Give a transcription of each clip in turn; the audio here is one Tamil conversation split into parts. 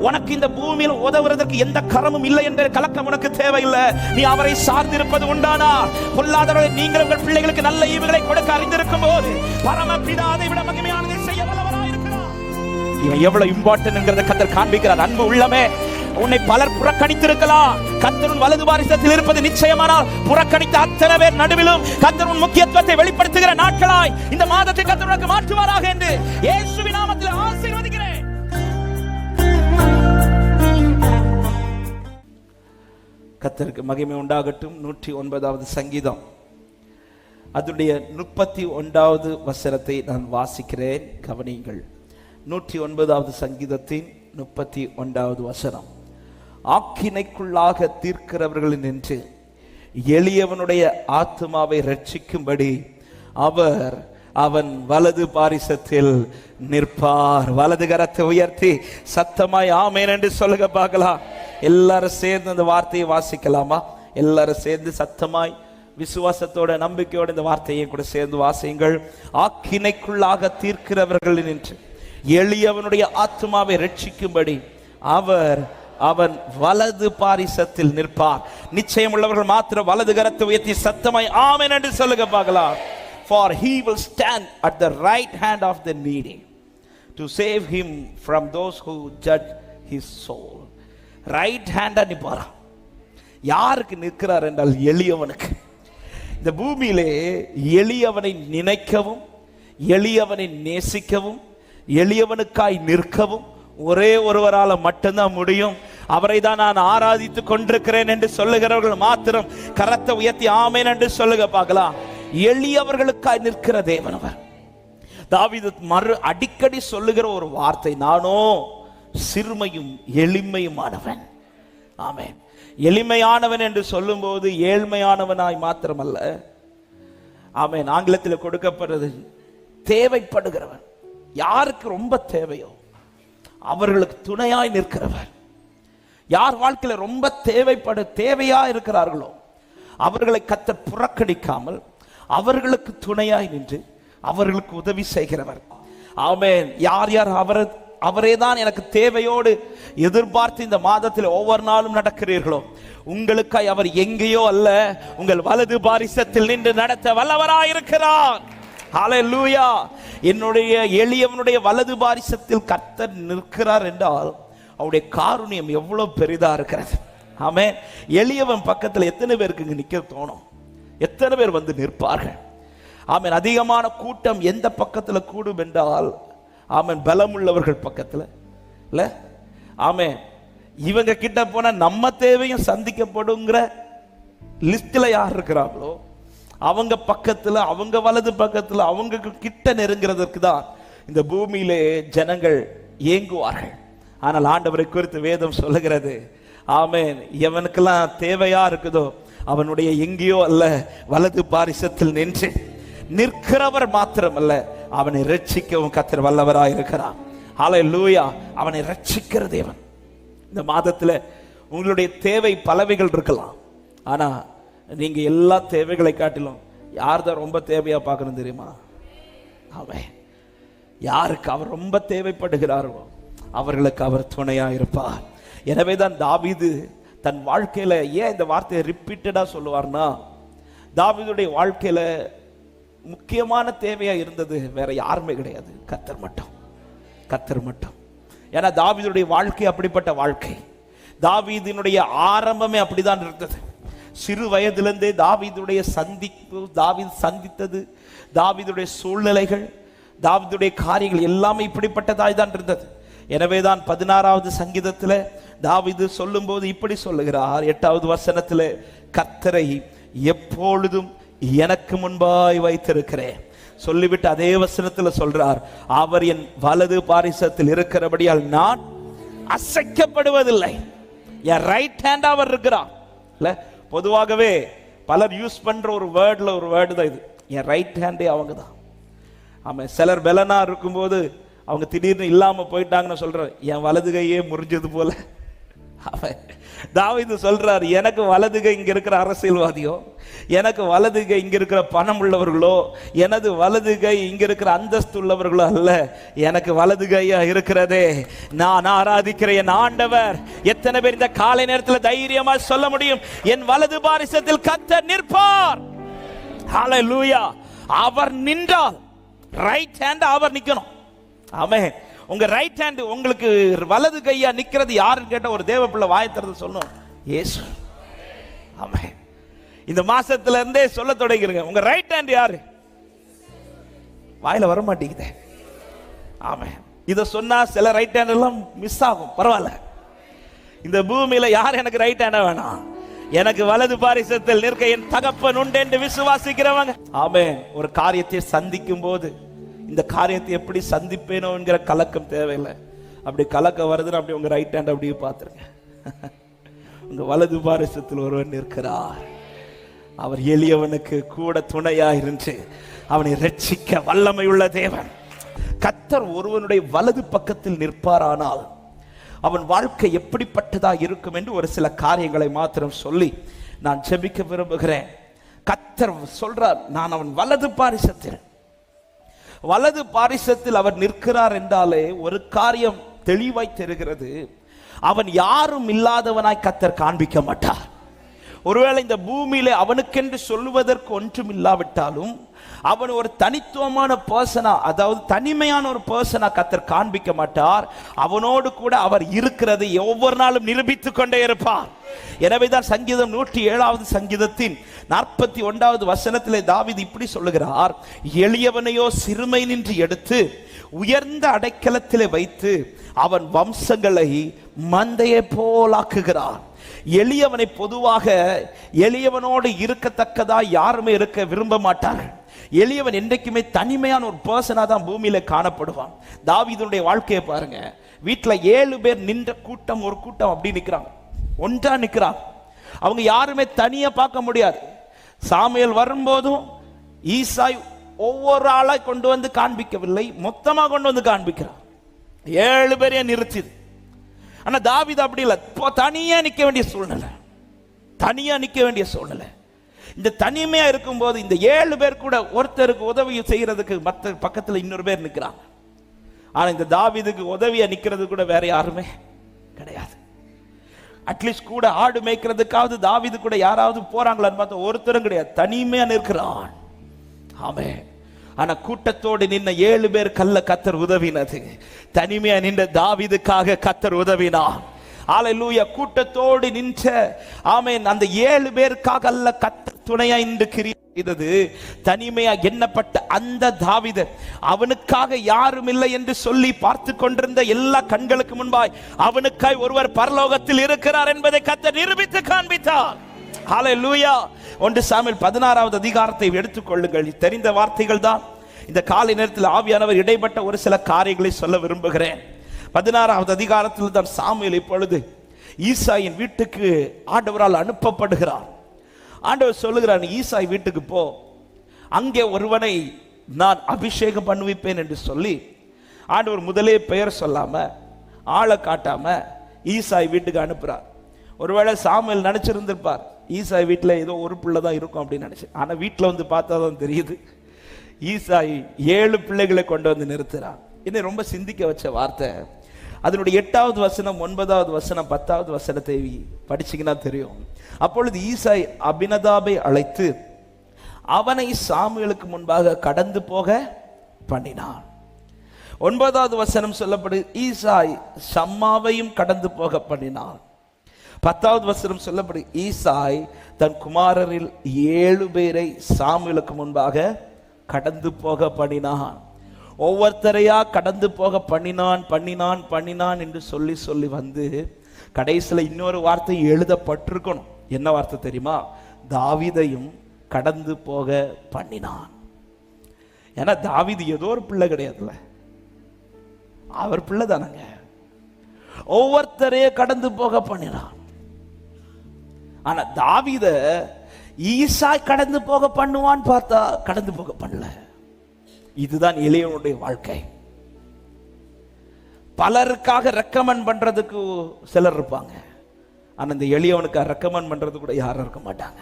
உனக்கு இந்த பூமியில் உதவுறதற்கு எந்த கரமும் இல்லை என்ற கலக்கம் உனக்கு தேவையில்லை. நீ அவரை சார்ந்திருப்பது உண்டானா பொல்லாதவர்கள் நீங்கள் உங்கள் பிள்ளைகளுக்கு நல்ல ஈவுகளை கொடுக்க அறிந்திருக்கும் போது பரமபிதா அதை விட மகிமையானதை செய்ய வல்லவராய் இருக்கிறார். இவன் எவ்வளவு இம்பார்ட்டன்ட்ங்கறத கர்த்தர் காண்பிக்கிறார். அன்பு உள்ளமே, உன்னை பலர் புறக்கணித்திருக்கலாம். கர்த்தர் வலது பாரிசத்தில் இருப்பது நிச்சயமானால் புறக்கணித்த அத்தனை பேர் நடுவிலும் கர்த்தர் முக்கியத்துவத்தை வெளிப்படுத்துகிற நாட்களாய் இந்த மாதத்தை கர்த்தர் உனக்கு மாற்றுவாராக என்று இயேசுவின் நாமத்தில் ஆசீர்வதிக்கிறேன். கர்த்தருக்கு மகிமை உண்டாகட்டும். 109வது சங்கீதம் அதனுடைய 31வது வசனத்தை நான் வாசிக்கிறேன், கவனியுங்கள். 109வது சங்கீதத்தின் 31வது வசனம். ஆக்கினைக்குள்ளாக தீர்க்கிறவர்களின் நின்று எளியவனுடைய ஆத்துமாவை ரட்சிக்கும்படி அவர் அவன் வலது பாரிசத்தில் நிற்பார். வலது கரத்தை உயர்த்தி சத்தமாய் ஆமென் என்று சொல்லுங்க பார்க்கலாம். எல்லாரும் சேர்ந்து அந்த வார்த்தையை வாசிக்கலாமா? எல்லாரும் சேர்ந்து சத்தமாய் விசுவாசத்தோட நம்பிக்கையோட இந்த வார்த்தையை கூட சேர்ந்து வாசியுங்கள். ஆக்கினைக்குள்ளாக தீர்க்கிறவர்களின் நின்று எளியவனுடைய ஆத்துமாவை ரட்சிக்கும்படி அவர் அவன் வலது பாரிசத்தில் நிற்பார். நிச்சயம் உள்ளவர்கள் மாத்திரம் வலது கரத்தை உயர்த்தி சத்தமாய் ஆமென் என்று சொல்லுங்க பார்க்கலாம். For he will stand at the right hand of the needy to save him from those who judge his soul. Right ஹேண்டா நிற்பாரா. யாருக்கு நிற்கிறார் என்றால் எளியவனுக்கு. இந்த பூமியிலே எளியவனை நினைக்கவும் எளியவனை நேசிக்கவும் எளியவனுக்காய் நிற்கவும் ஒரே ஒருவரால மட்டும்தான் முடியும். அவரை தான் நான் ஆராதித்து கொண்டிருக்கிறேன் என்று சொல்லுகிறவர்கள் மாத்திரம் கரத்தை உயர்த்தி ஆமென் என்று சொல்லுங்க பார்க்கலாம். எளியவர்களுக்காய் நிற்கிற தேவன் அவர். தாவீது அடிக்கடி சொல்லுகிற ஒரு வார்த்தை, நானோ சிறுமையும் எளிமையுமானவன். ஆமென். எளிமையானவன் என்று சொல்லும் போது ஏழ்மையானவனாய் மாத்திரமல்ல, ஆமென், ஆங்கிலத்தில் கொடுக்கப்படுறது தேவைப்படுகிறவன். யாருக்கு ரொம்ப தேவையோ அவர்களுக்கு துணையாய் நிற்கிறவர். யார் வாழ்க்கையில ரொம்ப தேவையா இருக்கிறார்களோ அவர்களை கர்த்தர் புறக்கணிக்காமல் அவர்களுக்கு துணையாய் நின்று அவர்களுக்கு உதவி செய்கிறவர். ஆமென். யார் யார் அவரே தான் எனக்கு தேவையோடு எதிர்பார்த்து இந்த மாதத்தில் ஒவ்வொரு நாளும் நடக்கிறீர்களோ உங்களுக்காய் அவர் எங்கேயோ அல்ல, உங்கள் வலது பாரிசத்தில் நின்று நடத்த வல்லவராயிருக்கிறார். ஹல்லேலூயா. என்னுடைய எளியவனுடைய வலது பாரிசத்தில் கர்த்தர் நிற்கிறார் என்றால் அவருடைய காருண்யம் எவ்வளவு பெரிதா இருக்கிறது. ஆமென். எளியவன் பக்கத்தில் எத்தனை பேருக்கு நிற்க தோணும்? எத்தனை பேர் வந்து நிற்பார்கள்? ஆமென். அதிகமான கூட்டம் எந்த பக்கத்தில் கூடும் என்றால் ஆமென் பலம் உள்ளவர்கள் பக்கத்தில் இல்ல. ஆமென். இவங்க கிட்ட போனா நம்ம தேவையும் சந்திக்கப்படுங்கிற லிஸ்ட்ல யார் இருக்கிறாங்களோ அவங்க பக்கத்துல, அவங்க வலது பக்கத்துல, அவங்க கிட்ட நெருங்கிறதுக்கு தான் இந்த பூமியிலே ஜனங்கள் ஏங்குவார்கள். ஆனால் ஆண்டவரை குறித்து வேதம் சொல்லுகிறது, ஆமென், எவனுக்கெல்லாம் தேவையா இருக்குதோ அவனுடைய எங்கேயோ அல்ல, வலது பாரிசத்தில் நின்று நிற்கிறவர் மாத்திரமல்ல, அவனை ரட்சிக்கவும் கர்த்தர் வல்லவராய் இருக்கிறார். ஹல்லேலூயா. அவனை ரட்சிக்கிற தேவன். இந்த மாதத்துல உங்களுடைய தேவை பலவைகள் இருக்கலாம். ஆனா நீங்க எல்லா தேவைகளை காட்டிலும் யார் தான் ரொம்ப தேவையா பார்க்கணும் தெரியுமா? அவன் யாருக்கு அவர் ரொம்ப தேவைப்படுகிறாரோ அவர்களுக்கு அவர் துணையா இருப்பார். எனவே தான் தாவீது தன் வாழ்க்கையில ஏன் இந்த வார்த்தையை ரிப்பீட்டடா சொல்லுவார்னா, தாவீதுடைய வாழ்க்கையில முக்கியமான தேவையா இருந்தது வேற யாருமே கிடையாது, கர்த்தர் மட்டும். கர்த்தர் மட்டும். ஏன்னா தாவீதுடைய வாழ்க்கை அப்படிப்பட்ட வாழ்க்கை. தாவீதினுடைய ஆரம்பமே அப்படிதான் இருந்தது. சிறு வயதிலிருந்தே தாவீதுடைய சந்திப்பு, தாவீது சந்தித்தது, தாவீதுடைய சூழ்நிலைகள், தாவீதுடைய காரியங்கள் எல்லாமே இப்படிப்பட்டதாய் தான் இருந்தது. எனவேதான் 16வது சங்கீதத்தில் தாவீது சொல்லும் போது இப்படி சொல்லுகிறார், 8வது வசனத்தில், கர்த்தரை எப்பொழுதும் எனக்கு முன்பாய் வைத்திருக்கிறேன் சொல்லிவிட்டு அதே வசனத்தில் சொல்றார், அவர் என் வலது பாரிசத்தில் இருக்கிறபடியால் நான் அசைக்கப்படுவதில்லை. என் ரைட் ஹேண்ட் அவர் இருக்கிறார். இல்ல, பொதுவாகவே பலர் யூஸ் பண்ற ஒரு வேர்டு தான் இது, என் ரைட் ஹேண்டே அவங்க தான். ஆமா, சிலர் பெலனா இருக்கும்போது அவங்க திடீர்னு இல்லாம போயிட்டாங்கன்னு சொல்ற, என் வலது கையே முறிஞ்சது போல. தாவீது சொல்றார், எனக்கு வலதுகை இங்க இருக்கிற அரசியல்வாதியோ, எனக்கு வலதுகை இங்க இருக்கிற பணம் உள்ளவர்களோ, எனது வலதுகை இங்க இருக்கிற அந்தஸ்து உள்ளவர்களோ அல்ல, எனக்கு வலதுகையா இருக்கிறதே நான் ஆராதிக்கிற என் ஆண்டவர். எத்தனை பேர் இந்த காலை நேரத்தில் தைரியமா சொல்ல முடியும், என் வலது பாரிசத்தில் கர்த்தர் நிற்பார். ஹல்லேலூயா. அவர் நின்றால் ரைட் ஹேண்ட் அவர் நிக்கணும். ஆமென். உங்க ரைட் ஹேண்ட் உங்களுக்கு வலது கையா நிக்கிறது யாருன்னு கேட்ட ஒரு தேவ பிள்ளை வாயை திறந்து சொல்லணும், இயேசு. ஆமென். இந்த மாசத்துல இருந்தே சொல்ல தொடங்கிருங்க, உங்க ரைட் ஹேண்ட் யாரு? வாயில வர மாட்டேங்குதே. ஆமென். இத சொன்னா சில ரைட் ஹேண்ட் எல்லாம் மிஸ் ஆகும், பரவாயில்ல. இந்த பூமியில யார் எனக்கு ரைட் ஹேண்டா வேணாம், எனக்கு வலது பாரிசத்தில் நிற்க என் தகப்பன் உண்டு என்று விசுவாசிக்கிறவங்க. ஆமென். ஒரு காரியத்தை சந்திக்கும் போது இந்த காரியத்தை எப்படி சந்திப்பேனோ என்கிற கலக்கம் தேவையில்லை. அப்படி கலக்கம் வருதுன்னு அப்படி உங்க ரைட் ஹேண்ட் அப்படியே பார்த்துருங்க. உங்க வலது பாரிசத்தில் ஒருவன் இருக்கிறார். அவர் எளியவனுக்கு கூட துணையா இருந்து அவனை ரட்சிக்க வல்லமை உள்ள தேவன். கர்த்தர் ஒருவனுடைய வலது பக்கத்தில் நிற்பாரானால் அவன் வாழ்க்கை எப்படிப்பட்டதா இருக்கும் என்று ஒரு சில காரியங்களை மாத்திரம் சொல்லி நான் ஜெபிக்க விரும்புகிறேன். கர்த்தர் சொல்றார், நான் அவன் வலது பாரிசத்தில் அவர் நிற்கிறார் என்றாலே ஒரு காரியம் தெளிவாய் தெரிகிறது, அவன் யாரும் இல்லாதவனாய் கர்த்தர் காண்பிக்க மாட்டார். ஒருவேளை இந்த பூமியிலே அவனுக்கென்று சொல்லுவதற்கு ஒன்றும் இல்லாவிட்டாலும் அவன் ஒரு தனித்துவமான பர்சனா, அதாவது தனிமையான ஒரு பர்சனா கர்த்தர் காண்பிக்க மாட்டார். அவனோடு கூட அவர் இருக்கிறது ஒவ்வொரு நாளும் நிரூபித்துக் கொண்டே இருப்பார். எனவேதான் சங்கீதம் 107வது சங்கீதத்தின் 41வது வசனத்திலே தாவீது இப்படி சொல்லுகிறார், எளியவனையோ சிறுமை நின்று எடுத்து உயர்ந்த அடைக்கலத்திலே வைத்து அவன் வம்சங்களை மந்தையை போலாக்குகிறார். எளியவனை பொதுவாக எளியவனோடு இருக்கத்தக்கதா யாருமே இருக்க விரும்ப மாட்டார்கள். எளியவன் என்றைக்குமே தனிமையான ஒரு பர்சனா தான் பூமியில காணப்படுவான். தாவீதுடைய வாழ்க்கையை பாருங்க, வீட்டுல 7 பேர் நின்ற கூட்டம், ஒரு கூட்டம் அப்படி நிக்கிறாங்க, ஒன்றா நிக்கிறாங்க. அவங்க யாருமே தனியா பார்க்க முடியாது. சாமுவேல் வரும்போதும் ஈசாய் ஒவ்வொரு ஆளா கொண்டு வந்து காண்பிக்கவில்லை, மொத்தமா கொண்டு வந்து காண்பிக்கிறான். 7 பேரையும் நிறுத்திது. ஆனா தாவீது அப்படி இல்லை, தனியா நிக்க வேண்டிய சூழ்நிலை. இந்த தனிமையா இருக்கும் போது இந்த 7 பேர் கூட ஒருத்தருக்கு உதவி செய்யறதுக்கு மற்ற பக்கத்துல இன்னொரு பேர் நிக்கிறாங்க. ஆனா இந்த தாவீதுக்கு உதவியா நிக்கிறது கூட வேற யாருமே கிடையாது. அட்லீஸ்ட் கூட ஆடு மேய்க்கிறதுக்காவது தாவீது கூட யாராவது போறாங்களான்னு பார்த்தா ஒருத்தரும் கிடையாது, தனிமையா நிற்கிறான். ஆமென். ஆனா கூட்டத்தோடு நின்ன 7 பேர் கல்ல கர்த்தர் உதவினது, தனிமையா நின்ற தாவீதுக்காக கர்த்தர் உதவினார். ஹல்லேலூயா. கூட்டத்தோடு நின்ற ஆமென் அந்த 7 பேருக்காக அல்ல கர்த்தர் துணையா இன்று கிரியை செய்தது. தனிமையா எண்ணப்பட்ட அந்த தாவீது, அவனுக்காக யாரும் இல்லை என்று சொல்லி பார்த்து கொண்டிருந்த எல்லா கண்களுக்கு முன்பாய் அவனுக்காய் ஒருவர் பரலோகத்தில் இருக்கிறார் என்பதை கர்த்தர் நிரூபித்து காண்பித்தார். ஹல்லேலூயா. 1 சாமுவேல் 16வது அதிகாரத்தை எடுத்துக்கொள்ளுங்கள். தெரிந்த வார்த்தைகள் தான். இந்த காலை நேரத்தில் ஆவியானவர் இடைப்பட்ட ஒரு சில காரியங்களை சொல்ல விரும்புகிறேன். 16வது அதிகாரத்தில் தான் சாமுவேல் இப்பொழுது ஈசாயின் வீட்டுக்கு ஆண்டவரால் அனுப்பப்படுகிறார். ஆண்டவர் சொல்லுகிறார், ஈசாய் வீட்டுக்கு போ, அங்கே ஒருவனை நான் அபிஷேகம் பண்ணுவிப்பேன் என்று சொல்லி ஆண்டவர் முதலே பெயர் சொல்லாம ஆளை காட்டாம ஈசாய் வீட்டுக்கு அனுப்புறார். ஒருவேளை சாமுவேல் நினைச்சிருந்திருப்பார், ஈசாய் வீட்டில் ஏதோ ஒரு பிள்ளை தான் இருக்கும் அப்படின்னு நினைச்சு. ஆனா வீட்டில் வந்து பார்த்தா தான் தெரியுது, ஈசாய் 7 பிள்ளைகளை கொண்டு வந்து நிறுத்துறார். என்னை ரொம்ப சிந்திக்க வச்ச வார்த்தை. அதனுடைய 8வது வசனம், 9வது வசனம், 10வது வசனத்தை படிச்சீங்கன்னா தெரியும். அப்பொழுது ஈசாய் அபினதாபை அழைத்து அவனை சாமுவேலுக்கு முன்பாக கடந்து போக பண்ணினான். 9வது வசனம் சொல்லப்படு, ஈசாய் சம்மாவையும் கடந்து போக பண்ணினான். 10வது வசனம் சொல்லப்படு, ஈசாய் தன் குமாரரில் 7 பேரை சாமுவேலுக்கு முன்பாக கடந்து போக பண்ணினான். ஒவ்வொருத்தரையா கடந்து போக பண்ணினான் என்று சொல்லி சொல்லி வந்து கடைசியில் இன்னொரு வார்த்தை எழுதப்பட்டிருக்கணும். என்ன வார்த்தை தெரியுமா? தாவீதையும் கடந்து போக பண்ணினான். ஏன்னா தாவீது ஏதோ ஒரு பிள்ளை கிடையாதுல்ல, அவர் பிள்ளை தானங்க. ஒவ்வொருத்தரையே கடந்து போக பண்ணினான். ஆனா தாவீத ஈசாய் கடந்து போக பண்ணுவான் பார்த்தா கடந்து போக பண்ணல. இதுதான் எளியவனுடைய வாழ்க்கை. பலருக்காக ரெக்கமெண்ட் பண்றதுக்கு சிலர் இருப்பாங்க, ஆனா இந்த எளியவனுக்கு ரெக்கமெண்ட் பண்றது கூட யாரும் இருக்க மாட்டாங்க.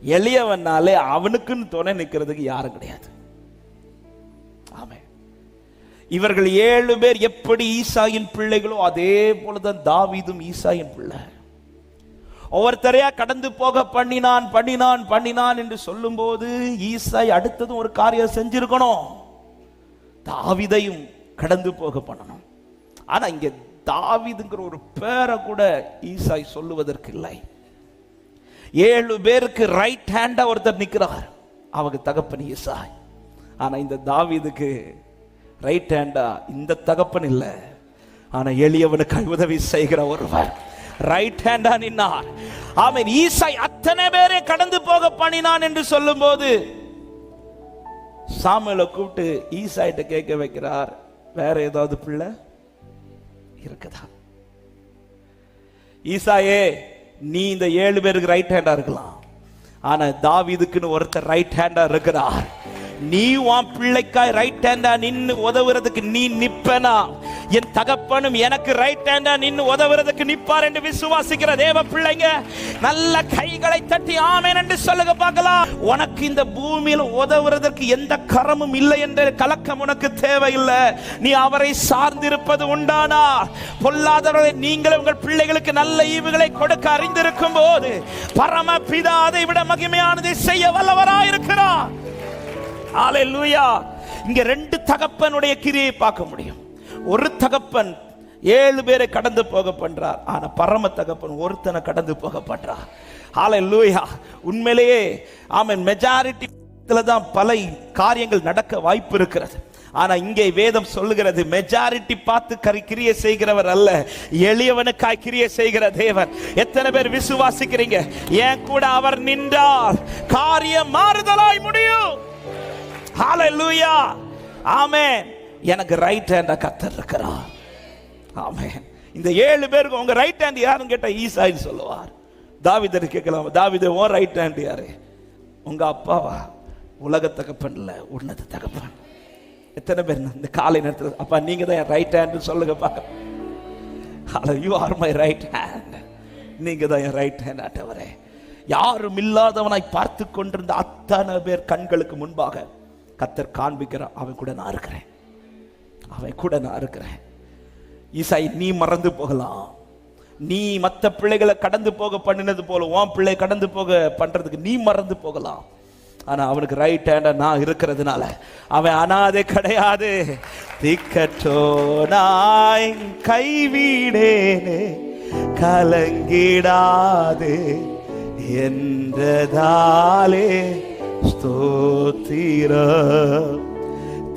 எளியவனாலே அவனுக்குன்னு துணை நிற்கிறதுக்கு யாரும் கிடையாது. ஆமென். இவர்கள் 7 பேர் எப்படி ஈசாயின் பிள்ளைகளோ அதே போலதான் தாவீதும் ஈசாயின் பிள்ளை. ஒவ்வொருத்தரையா கடந்து போக பண்ணினான் என்று சொல்லும் போது ஈசாய் அடுத்ததும் ஒரு காரியம் செஞ்சிருக்கணும், தாவீதையும் கடந்து போக பண்ணணும். ஆனா இங்க தாவீதுங்கிற ஒரு பேரை கூட ஈசாய் சொல்லுவதற்கு இல்லை. 7 பேருக்கு ரைட் ஹேண்டா ஒருத்தர் நிற்கிறார், அவங்க தகப்பன் ஈசாய். ஆனா இந்த தாவீதுக்கு ரைட் ஹேண்டா இந்த தகப்பன் இல்லை, ஆனா எளியவனுக்கு உதவி செய்கிற ஒருவர் ரைட் ஹேண்டா நின்னார். ஆமென். ஈசாய் அத்தனை பேரை கடந்து போக பண்ணினான் என்று சொல்லும் போது சாமுவேலை கூப்பிட்டு ஈசாயிட்ட கேட்க வைக்கிறார், வேற ஏதாவது பிள்ளை இருக்குதா? ஈசாயே, நீ இந்த 7 பேருக்கு ரைட் ஹேண்டா இருக்கலாம், ஆனா தாவீதுக்குன்னு ஒருத்தர் ரைட் ஹேண்டா இருக்கிறார். நீ உன் பிள்ளைக்காய் ரைட் ஹேண்டா நின்னு உதவுறதுக்கு நீ நிப்பனா, என் தகப்பனும் எனக்கு ரைட் ஹேண்டா நின்னு உதவுறதுக்கு நிப்பார் என்று விசுவாசிக்கிற தேவ பிள்ளைங்க நல்ல கைகளை தட்டி ஆமென் என்று சொல்லுங்க பார்க்கலாம். உனக்கு இந்த பூமியில் உதவுறதற்கு எந்த கரமும் இல்லை என்ற கலக்கம் உனக்கு தேவையில்லை. நீ அவரை சார்ந்திருப்பது உண்டானா பொல்லாதவர்களை நீங்கள் உங்கள் பிள்ளைகளுக்கு நல்ல ஈவுகளை கொடுக்க அறிந்திருக்கும் போது பரமபிதா அதை விட மகிமையானதை செய்ய வல்லவராயிருக்கிறார். ஹல்லேலூயா. இங்க 2 தகப்பனுடைய கிரியை பார்க்க முடியும். ஒரு தகப்பன் 7 பேரை கடந்து போக பண்றார், ஆனா பரம தகப்பன் ஒருத்தனை கடந்து போக பண்றார். ஹல்லேலூயா. உண்மையிலேயே ஆமென். மெஜாரிட்டில தான் பல காரியங்கள் நடக்க வாய்ப்பு இருக்கிறது. ஆனா இங்கே வேதம் சொல்லுகிறது மெஜாரிட்டி பார்த்து கிரியை செய்கிறவர் அல்ல, எளியவனுக்காய் கிரியை செய்கிற தேவன். எத்தனை பேர் விசுவாசிக்கிறீங்க? ஏன் கூட அவர் நின்றால் காரியம் மாறுதலாய் முடியும். ஹல்லேலூயா. ஆமென். எனக்கு ரைட் ஹேண்டா கர்த்தர் இருக்கிறார். ஆமென். இந்த 7 பேருக்கு உங்க ரைட் ஹேண்ட் யாருன்னு கேட்டா ஈசாய் சொல்லுவார். தாவீதை கேட்கலாம், தாவீதே உன் ரைட் ஹேண்ட் யாரு? உங்க அப்பாவா? உலக தகப்பன் இல்ல, உன்னத தகப்பன். எத்தனை பேர் இந்த காலை நேரத்தில் அப்பா நீங்க தான் என் ரைட் ஹேண்ட் சொல்லுங்க பார்க்க. You are my right hand. நீங்க தான் என் ரைட் ஹேண்ட் ஆண்டவரே. யாரும் இல்லாதவனாய் பார்த்து கொண்டிருந்த அத்தனை பேர் கண்களுக்கு முன்பாக கர்த்தர் காண்பிக்கிறார், அவன் கூட நான் இருக்கிறேன், அவன் கூட நான் இருக்கிறேன். ஈசாய், நீ மறந்து போகலாம், நீ மற்ற பிள்ளைகளை கடந்து போக பண்ணினது போல உன் பிள்ளை கடந்து போக பண்றதுக்கு நீ மறந்து போகலாம், ஆனா அவனுக்கு ரைட் ஹேண்டா நான் இருக்கிறதுனால அவன் அனாதை கிடையாது. திக்கற்றோனாய் கைவிடேனே கலங்கிடாதே என்றதாலே ஸ்தோத்திரம்.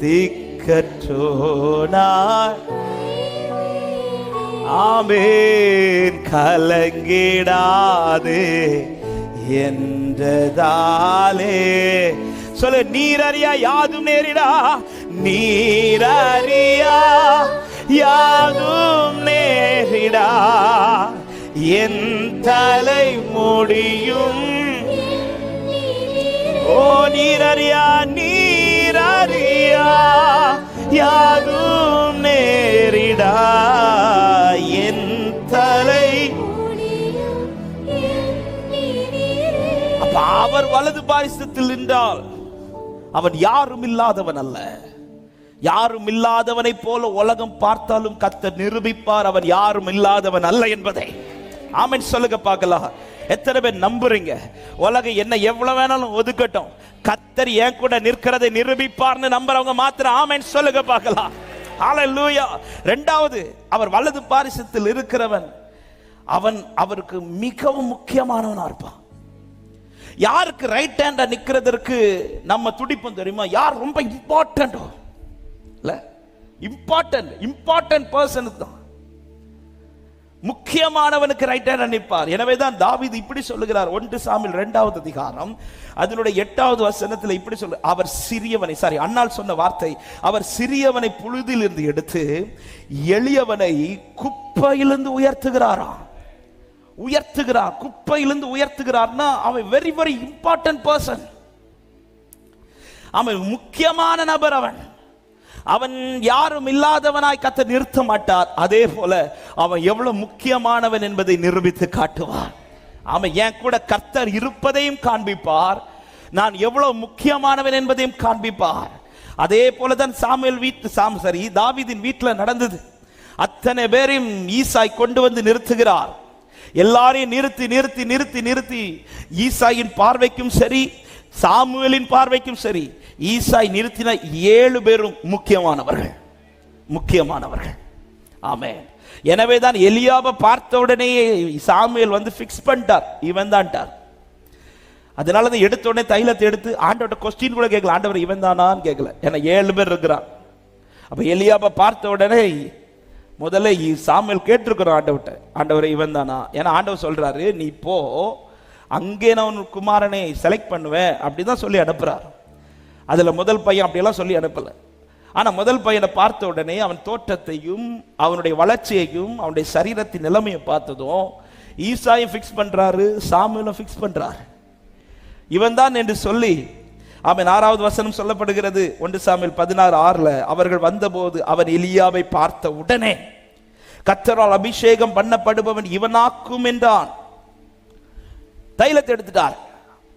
திக்கற்றோனாய் ஆமென் கலங்கிடாதே என்றதாலே சொல்ல. நீரறியா யாதும் நேரிடா, நீரறியா யாதும் நேரிடா, என் தலை முடியும். ஓ நீரறியா நீரறியா யாதும் நேரிடா, என் தலை. அப்ப அவர் வலது பாரிசத்தில் நின்றால் அவன் யாரும் இல்லாதவன் அல்ல. யாரும் இல்லாதவனை போல உலகம் பார்த்தாலும் கர்த்தர் நிரூபிப்பார் அவன் யாரும் இல்லாதவன் அல்ல என்பதை. ஆமென் சொல்லுங்க பார்க்கலாம். எத்தனை பேர் நம்புறீங்க? உலகம் என்ன எவ்வளவு வேணாலும் ஒதுக்கட்டும், கர்த்தர் ஏன் கூட நிற்கிறதை நிரூபிப்பார்னு நம்புறவங்க மாத்திரம் ஆமென் சொல்லுங்க பார்க்கலாம். ஹல்லேலூயா. இரண்டாவது, அவர் வலது பாரிசத்தில் இருக்கிறவன் அவன் அவருக்கு மிகவும் முக்கியமானவனா இருப்பான். யாருக்கு ரைட் ஹேண்டா நிக்கிறதற்கு நம்ம துடிப்போம் தெரியுமா? யார் ரொம்ப இம்பார்ட்டன்ட் இல்ல, இம்பார்ட்டன்ட் பர்சனுக்கு தான், முக்கியமானவனுக்கு ரைட் ஹேண்டா நிற்பார். எனவே தான் தாவீது இப்படி சொல்லுகிறார். 1 சாமுவேல் 2வது அதிகாரம் அதனுடைய 8வது வசனத்தில் இப்படி சொல்லு, அவர் சிறியவனை, அன்னாள் சொன்ன வார்த்தை, அவர் சிறியவனை புழுதிலிருந்து எடுத்து எளியவனை குப்பையிலிருந்து உயர்த்துகிறாராம். உயர்த்துகிறார், குப்பையிலிருந்து உயர்த்துகிறார்னா அவன் வெரி வெரி இம்பார்ட்டன்ட் பர்சன், அவன் முக்கியமான நபர். அவன் அவன் யாரும் இல்லாதவனாய் கர்த்தர் நிறுத்த மாட்டார். அதே போல அவன் எவ்வளவு முக்கியமானவன் என்பதை நிரூபித்து காட்டுவார். அவன் என் கூட கர்த்தர் இருப்பதையும் காண்பிப்பார், நான் எவ்வளவு முக்கியமானவன் என்பதையும் காண்பிப்பார். அதே போலதான் தாவீதின் வீட்டில் நடந்தது. அத்தனை பேரையும் ஈசாய் கொண்டு வந்து நிறுத்துகிறார். எல்லாரையும் நிறுத்தி நிறுத்தி நிறுத்தி நிறுத்தி ஈசாயின் பார்வைக்கும் சரி, சாமுவேலின் பார்வைக்கும் சரி, ஈசாய் நிறுத்தின 7 பேரும் முக்கியமானவர்கள். ஆமென். எனவேதான் எலியாவை பார்த்த உடனே சாமுவேல் வந்து பிக்ஸ் பண்ணிட்டார், இவன் தான்ட்டார். அதனால தான் எடுத்த உடனே தைலத்தை எடுத்து ஆண்டவர்கிட்ட கொஸ்டின் கூட கேட்கல, ஆண்டவர் இவன் தானான்னு கேட்கல, ஏன்னா 7 பேர் இருக்கிறான். அப்ப எலியாவை பார்த்த உடனே முதல்ல சாமுவேல் கேட்டிருக்கிறான் ஆண்டவர்கிட்ட, ஆண்டவரை இவன் தானா? ஏன்னா ஆண்டவர் சொல்றாரு, நீ போ, அங்கே நான் குமாரனை செலக்ட் பண்ணுவேன் அப்படிதான் சொல்லி அனுப்புறார். அதுல முதல் பையன் அப்படியெல்லாம் சொல்லி அனுப்பல. ஆனா முதல் பையனை பார்த்த உடனே அவன் தோற்றத்தையும் அவனுடைய வளர்ச்சியையும் அவனுடைய சரீரத்தின் நிலைமையை பார்த்ததும் ஈசாயும் பிக்ஸ் பண்றாரு, சாமுவேலும் பிக்ஸ் பண்றாரு, இவன் தான் என்று சொல்லி. அவன் 6வது வசனம் சொல்லப்படுகிறது, 1 சாமுவேல் 16:6, அவர்கள் வந்தபோது அவன் எலியாவை பார்த்த உடனே கர்த்தரால் அபிஷேகம் பண்ணப்படுபவன் இவனாக்கும் என்றான். தைலத்தை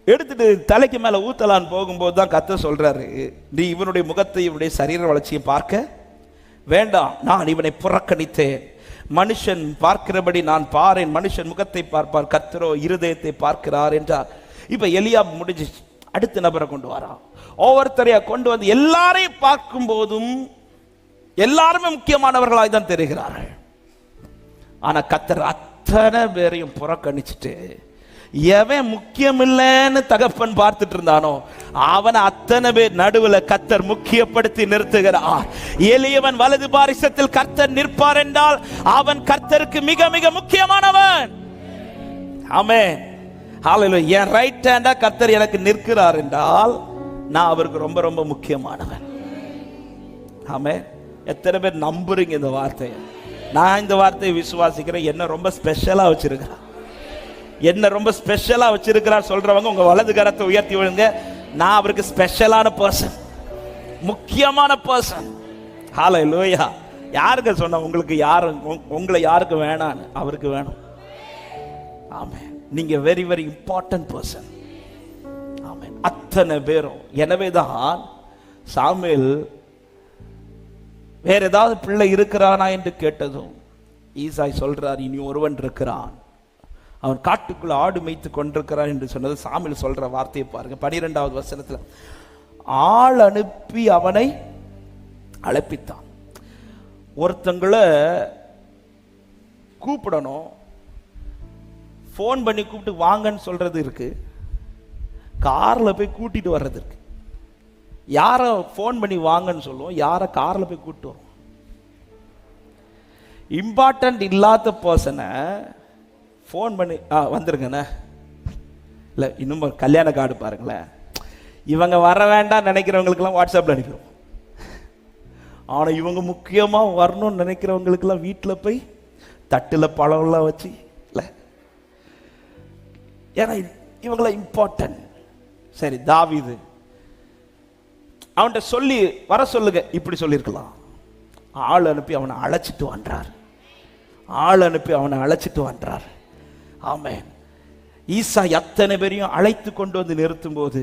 எடுத்துட்டு தலைக்கு மேல ஊத்தலான்னு போகும்போது தான் கர்த்தர் சொல்றாரு, நீ இவனுடைய முகத்தை இவனுடைய சரீர வளர்ச்சியை பார்க்க வேண்டாம், நான் இவனை புறக்கணித்தேன். மனுஷன் பார்க்கிறபடி நான் பாரேன், மனுஷன் முகத்தை பார்ப்பார், கர்த்தரோ இருதயத்தை பார்க்கிறார் என்றார். இப்ப எலியா முடிஞ்சிச்சு, அடுத்த நபரை கொண்டு வரான். ஒவ்வொருத்தரையா கொண்டு வந்து எல்லாரையும் பார்க்கும் போதும் எல்லாருமே முக்கியமானவர்களாய் தான் தெரிகிறார்கள். ஆனா கர்த்தர் அத்தனை பேரையும் புறக்கணிச்சுட்டு எவன் முக்கியம் இல்லைன்னு தகப்பன் பார்த்துட்டு இருந்தானோ அவனை அத்தனை பேர் நடுவில் கர்த்தர் முக்கியப்படுத்தி நிறுத்துகிறார். எளியவன் வலது பாரிசத்தில் கர்த்தர் நிற்பார் என்றால் அவன் கர்த்தருக்கு மிக மிக முக்கியமானவன். ஆமென். ஹல்லேலூயா. என் ரைட் ஹேண்டா கர்த்தர் எனக்கு நிற்கிறார் என்றால் நான் அவருக்கு ரொம்ப ரொம்ப முக்கியமானவன். ஆமென். எத்தனை பேர் நம்புறீங்க இந்த வார்த்தையை? நான் இந்த வார்த்தையை விசுவாசிக்கிறேன். என்ன ரொம்ப ஸ்பெஷலா வச்சிருக்கிறார், என்ன ரொம்ப ஸ்பெஷலா வச்சிருக்கிறார் சொல்றவங்க உங்க வலது கரத்தை உயர்த்தி விடுங்க. நான் அவருக்கு ஸ்பெஷலான பர்சன், முக்கியமான பர்சன். ஹல்லேலூயா. யாருக்கு சொன்ன உங்களுக்கு உங்களை யாருக்கு வேணான்னு? அவருக்கு வேணும். ஆமென். நீங்க வெரி வெரி இம்பார்ட்டன்ட் பர்சன். ஆமென். அத்தனை பேரும். எனவேதான் சாமுவேல் வேற ஏதாவது பிள்ளை இருக்கிறானா என்று கேட்டதும் ஈசாய் சொல்றார், இனி ஒருவன் இருக்கிறான், அவன் காட்டுக்குள்ள ஆடு மேய்த்து கொண்டிருக்கிறான் என்று சொன்னது சாமுவேல் சொல்ற வார்த்தையை பாருங்க. 12வது வசனத்துல ஆள் அனுப்பி அவனை அழைப்பித்தான். ஒருத்தங்களை கூப்பிடணும், போன் பண்ணி கூப்பிட்டு வாங்கன்னு சொல்றது இருக்கு, கார்ல போய் கூட்டிட்டு வர்றது இருக்கு. யார போன் பண்ணி வாங்கன்னு சொல்லுவோம், யார கார்ல போய் கூப்பிட்டு வரும். இம்பார்ட்டன்ட் இல்லாத பர்சனை ஃபோன் பண்ணி வந்துருங்கண்ணே, இல்லை இன்னும் கல்யாண கார்டு பாருங்களேன், இவங்க வர வேண்டாம் நினைக்கிறவங்களுக்கெல்லாம் வாட்ஸ்அப்பில் அனுப்பிடுவோம். ஆனால் இவங்க முக்கியமாக வரணும்னு நினைக்கிறவங்களுக்கெல்லாம் வீட்டில் போய் தட்டில் பழம்லாம் வச்சு, இல்லை ஏன்னா இவங்கள இம்பார்ட்டன்ட். சரி, தாவீது அவன்கிட்ட சொல்லி வர சொல்லுங்க, இப்படி சொல்லியிருக்கலாம். ஆள் அனுப்பி அவனை அழைச்சிட்டு வந்தார், ஆள் அனுப்பி அவனை அழைச்சிட்டு வந்தார். ஆமென். ஈசா அத்தனை பேரையும் அழைத்து கொண்டு வந்து நிறுத்தும் போது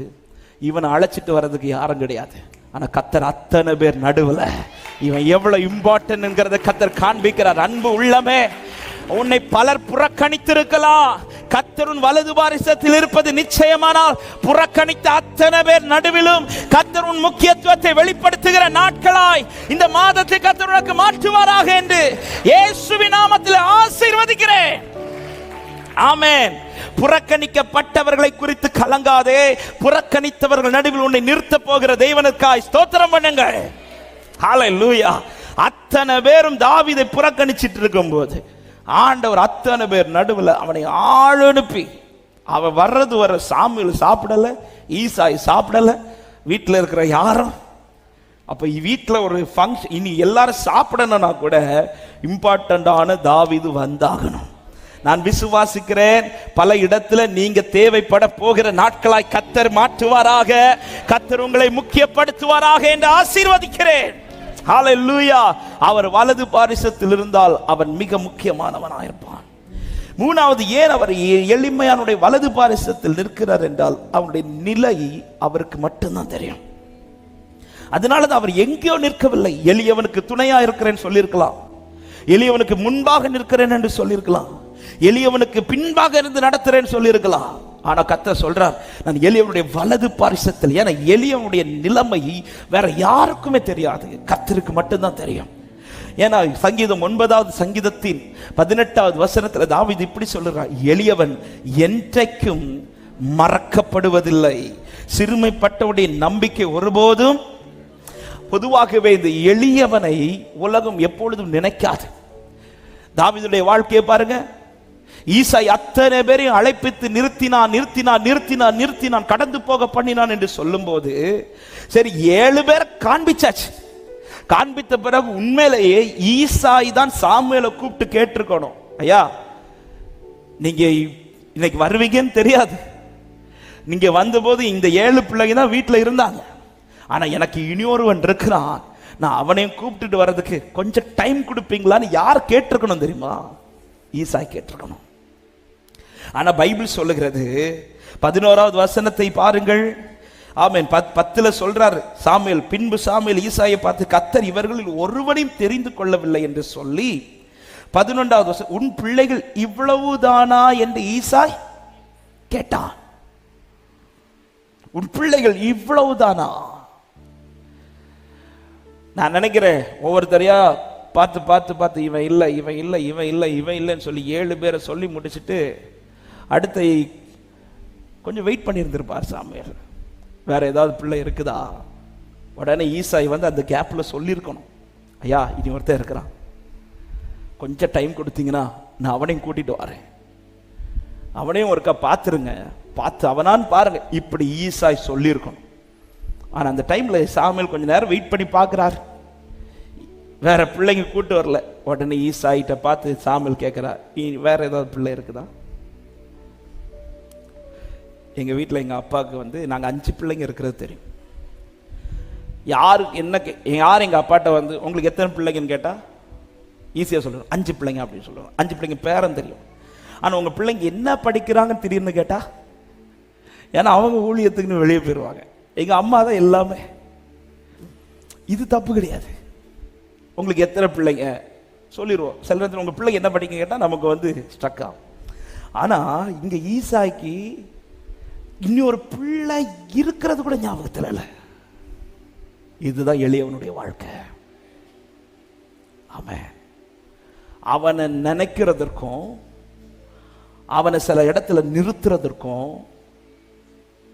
இவனை அழைச்சிட்டு வர்றதுக்கு யாரும் கிடையாது. ஆனா கர்த்தர் அத்தனை பேர் நடுவில் இவன் எவ்வளவு இம்பார்ட்டன்ட்ங்கிறத கர்த்தர் காண்பிக்கிறார். அன்பு உள்ளமே, உன்னை பலர் புறக்கணித்திருக்கலாம், கர்த்தரின் வலது பாரிசத்தில் இருப்பது நிச்சயமானால் புறக்கணித்த அத்தனை பேர் நடுவிலும் கர்த்தர் உன் முக்கியத்துவத்தை வெளிப்படுத்துகிற நாட்களாய் இந்த மாதத்தை கர்த்தர் உனக்கு மாற்றுவாராக என்று இயேசுவின் நாமத்தில் ஆசீர்வதிக்கிறேன். ஆமென். புறக்கணிக்கப்பட்டவர்களை குறித்து கலங்காதே, புறக்கணித்தவர்கள் நடுவில் உன்னை நிறுத்த போகிற தேவனுக்காய் ஸ்தோத்திரம் பண்ணுங்கள். ஹல்லேலூயா. அத்தனை பேரும் தாவீதை புறக்கணிச்சிட்டு இருக்கும்போது ஆண்டவர் அத்தனை பேர் நடுவில் அவனை ஆள் அனுப்பி, அவன் வர்றது வர சாமுவேல் சாப்பிடல, ஈசாய் சாப்பிடல, வீட்டில் இருக்கிற யாரும். அப்ப வீட்டில் ஒரு ஃபங்க்ஷன், இனி எல்லாரும் சாப்பிடணும்னா கூட இம்பார்ட்டண்டான தாவீது வந்தாகணும். நான் விசுவாசிக்கிறேன், பல இடத்துல நீங்க தேவைப்பட போகிற நாட்களாய் கர்த்தர் மாற்றுவாராக, கர்த்தர் உங்களை முக்கியப்படுத்துவாராக என்று ஆசீர்வதிக்கிறேன். ஹல்லேலூயா. அவர் வலது பாரிசத்தில் இருந்தால் அவன் மிக முக்கியமானவனாயிருப்பான். மூணாவது, ஏன் அவர் எளிமையானுடைய வலது பாரிசத்தில் நிற்கிறார் என்றால் அவனுடைய நிலை அவருக்கு மட்டும்தான் தெரியும். அதனாலதான் அவர் எங்கேயோ நிற்கவில்லை. எளியவனுக்கு துணையா இருக்கிறேன்னு சொல்லியிருக்கலாம், எளியவனுக்கு முன்பாக நிற்கிறேன் என்று சொல்லியிருக்கலாம், எளியவனுக்கு பின்பாக இருந்து நடத்துறேன்னு சொல்லியிருக்கலாம். ஆனா கர்த்தர் சொல்றார், நான் எளியவனுடைய வலது பாரிசத்தில். ஏன்னா எளியவனுடைய நிலைமை வேற யாருக்குமே தெரியாது, கர்த்தருக்கு மட்டும்தான் தெரியும். ஏன்னா சங்கீதம் 9வது சங்கீதத்தின் 18வது வசனத்தில் தாவீது இப்படி சொல்றார், எளியவன் என்றைக்கும் மறக்கப்படுவதில்லை, சிறுமைப்பட்டவனுடைய நம்பிக்கை ஒருபோதும். பொதுவாகவே இந்த எளியவனை உலகம் எப்பொழுதும் நினைக்காது. தாவீதுடைய வாழ்க்கையை பாருங்க. ஈசாய் அத்தனை பேரையும் அழைப்பித்து நிறுத்தினான், கடந்து போக பண்ணினான் என்று சொல்லும் போது, சரி 7 பேரை காண்பிச்சாச்சு. காண்பித்த பிறகு உண்மையிலேயே ஈசாய் தான் சாமுவேலை கூப்பிட்டு கேட்டிருக்கணும், ஐயா நீங்க இன்னைக்கு வருவீங்கன்னு தெரியாது, நீங்க வந்தபோது இந்த 7 பிள்ளைங்க தான் வீட்டில் இருந்தாங்க, ஆனா எனக்கு இனியொருவன் இருக்கிறான், நான் அவனையும் கூப்பிட்டுட்டு வர்றதுக்கு கொஞ்சம் டைம் கொடுப்பீங்களான்னு யார் கேட்டிருக்கணும் தெரியுமா? ஈசாய் கேட்டிருக்கணும். ஆனா பைபிள் சொல்லுகிறது 11வது வசனத்தை பாருங்கள். ஆமென். 10ல சொல்றாரு சாமுவேல், பின்பு சாமுவேல் ஈசாயை பார்த்து, கர்த்தர் இவர்களில் ஒருவனையும் தெரிந்து கொள்ளவில்லை என்று சொல்லி 11வது வசனம், உன் பிள்ளைகள் இவ்வளவுதானா என்று ஈசாய் கேட்டான். உன் பிள்ளைகள் இவ்வளவுதானா? நான் நினைக்கிறேன் ஒவ்வொருத்தரையா பார்த்து இவன் இல்லைன்னு சொல்லி 7 பேரை சொல்லி முடிச்சுட்டு அடுத்த கொஞ்சம் வெயிட் பண்ணியிருந்திருப்பார் சாமுவேல். வேற ஏதாவது பிள்ளை இருக்குதா? உடனே ஈசாய் வந்து அந்த கேப்ல சொல்லியிருக்கணும், ஐயா இனி ஒருத்தர் இருக்கிறான், கொஞ்சம் டைம் கொடுத்தீங்கன்னா நான் அவனையும் கூட்டிட்டு வரேன், அவனையும் ஒருக்கா பார்த்துருங்க, பார்த்து அவனான்னு பாருங்க, இப்படி ஈசாய் சொல்லியிருக்கணும். ஆனா அந்த டைம்ல சாமுவேல் கொஞ்ச நேரம் வெயிட் பண்ணி பார்க்கிறார், வேற பிள்ளைங்க கூட்டு வரல. உடனே ஈசாயிட்ட பார்த்து சாமுவேல் கேட்கிறார், வேற ஏதாவது பிள்ளை இருக்குதா? எங்க வீட்டில் எங்க அப்பாவுக்கு வந்து நாங்கள் 5 பிள்ளைங்க இருக்கிறது தெரியும். யார் எங்க அப்பாட்ட வந்து உங்களுக்கு எத்தனை பிள்ளைங்கன்னு கேட்டா ஈஸியா சொல்லுவோம் 5 பிள்ளைங்க அப்படின்னு சொல்லுவோம். 5 பிள்ளைங்க பேரம் தெரியும். ஆனா உங்க பிள்ளைங்க என்ன படிக்கிறாங்கன்னு திடீர்னு கேட்டா, ஏன்னா அவங்க ஊழியத்துக்குன்னு வெளியே போயிடுவாங்க, எங்க அம்மா தான் எல்லாமே. இது தப்பு கிடையாது. உங்களுக்கு எத்தனை பிள்ளைங்க சொல்லிடுவோம். சில நேரத்தில் உங்க பிள்ளைங்க என்ன படிக்க கேட்டா நமக்கு வந்து ஸ்ட்ரக் ஆகும். ஆனா இங்க ஈசாய்க்கு இன்னொரு பிள்ளை இருக்கிறது கூட ஞாபகத்தில் இல்லை. இதுதான் எளியவனுடைய வாழ்க்கை. ஆமென். அவனை நினைக்கிறதற்கும் அவனை சில இடத்துல நிறுத்துறதற்கும்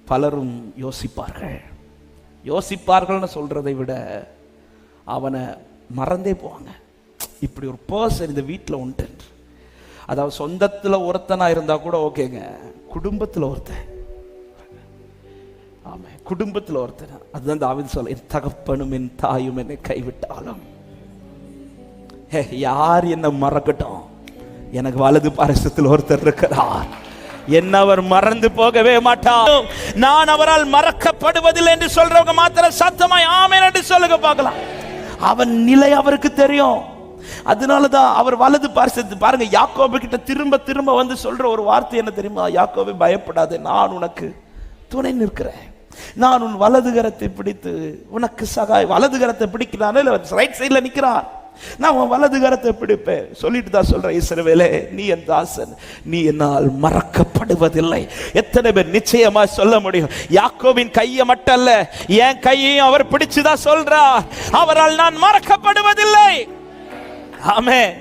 பலரும் யோசிப்பார்கள்னு சொல்றதை விட அவனை மறந்தே போவாங்க. இப்படி ஒரு பர்சன் இந்த வீட்டில் உண்டு. அதாவது சொந்தத்தில் ஒருத்தனா இருந்தா கூட ஓகேங்க, குடும்பத்தில் ஒருத்தன். ஆமா, குடும்பத்தில் ஒருத்தன். அதுதான் தாவீது சொல்ல, என் தகப்பனும் என் தாயும் என்னை கைவிட்டாலும் யார் என்ன மறக்கட்டும், எனக்கு வலது பாரிசத்தில் ஒருத்தர் இருக்கிறார், என்ன அவர் மறந்து போகவே மாட்டார், நான் அவரால் மறக்கப்படுவதில்லை என்று சொல்றவங்க மாத்திரம் சத்தமாய் ஆமென் என்று சொல்லுங்க பார்க்கலாம். அவன் நிலை அவருக்கு தெரியும். அதனாலதான் அவர் வலது பாரிசத்து பாருங்க. யாக்கோபு கிட்ட திரும்ப திரும்ப வந்து சொல்ற ஒரு வார்த்தை என்ன தெரியுமா? யாக்கோபே பயப்படாதே, நான் உனக்கு துணை நிற்கிறேன், நான் உன் வலது கரத்தை பிடித்து உனக்கு சகாய். வலது கரத்தை பிடிக்கிறான், ரைட் சைட்ல நிக்கிறான், நான் உன் வலது கரத்தை பிடிப்பேன் சொல்லிட்டு தான் சொல்றேன், இஸ்ரவேலே நீ என் தாசன், நீ என்னால் மறக்கப்படுவதில்லை. எத்தனை பேர் நிச்சயமா சொல்ல முடியும்? யாக்கோபின் கையை மட்டும் அல்ல, என் கையையும் அவர் பிடிச்சுதான் சொல்றார், அவரால் நான் மறக்கப்படுவதில்லை. ஆமென்.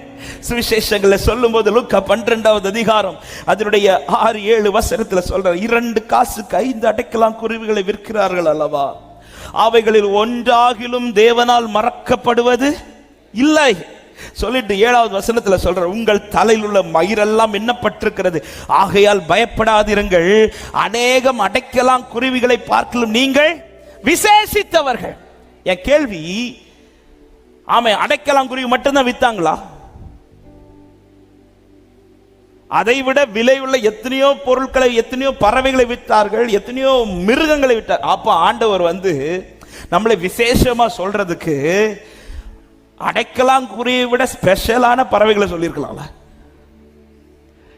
சுவிசேஷங்களை சொல்லும் போது லூக்கா 12வது அதிகாரம் அதனுடைய 6-7 வசனத்துல சொல்ற, 2 காசுக்கு 5 அடைக்கலாம் குருவிகளை விற்கிறார்கள் அல்லவா, அவைகளில் ஒன்றாகிலும் தேவனால் மறக்கப்படுவது இல்லை சொல்லிட்டு 7வது வசனத்துல சொல்ற, உங்கள் தலையில் உள்ள மயிரெல்லாம் எண்ணப்பட்டிருக்கிறது, ஆகையால் பயப்படாதிருங்கள், அநேகம் அடைக்கலாம் குருவிகளை பார்க்கலும் நீங்கள் விசேஷித்தவர்கள். என் கேள்வி, ஆமை அடைக்கலாம் குருவி மட்டும்தான் வித்தாங்களா? அதை விட விலையுள்ள எத்தனையோ பொருட்களை, எத்தனையோ பறவைகளை வித்தார்கள், எத்தனையோ மிருகங்களை விட்டார். அப்ப ஆண்டவர் வந்து நம்மளை விசேஷமா சொல்றதுக்கு அடைக்கலாங்குருவியை விட ஸ்பெஷலான பறவைகளை சொல்லியிருக்கலாம்ல.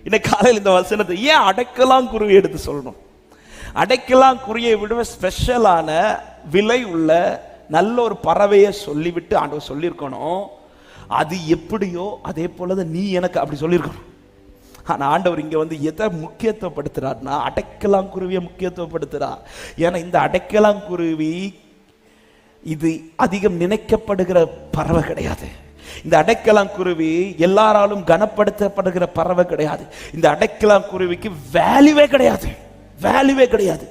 இன்னைக்கு காலையில் இந்த வசனத்தை ஏன் அடைக்கலாங்குருவி எடுத்து சொல்லணும்? அடைக்கலாங்குருவியை விட ஸ்பெஷலான விலை உள்ள நல்ல ஒரு பறவையை சொல்லிவிட்டு ஆண்டவர் சொல்லியிருக்கணும். அது எப்படியோ அதே போலதான் நீ எனக்கு அப்படி சொல்லியிருக்கணும். ஆனா ஆண்டவர் இங்க வந்து எதை முக்கியத்துவப்படுத்துறாருன்னா அடைக்கலாங்குருவியை முக்கியத்துவப்படுத்துறார். ஏன்னா இந்த அடைக்கலாங்குருவி இது அதிகம் நினைக்கப்படுகிற பறவை கிடையாது. இந்த அடைக்கலாங்குருவி எல்லாராலும் கனப்படுத்தப்படுகிற பறவை கிடையாது. இந்த அடைக்கலாங்குருவிக்கு வேல்யூவே கிடையாது, வேல்யூவே கிடையாது.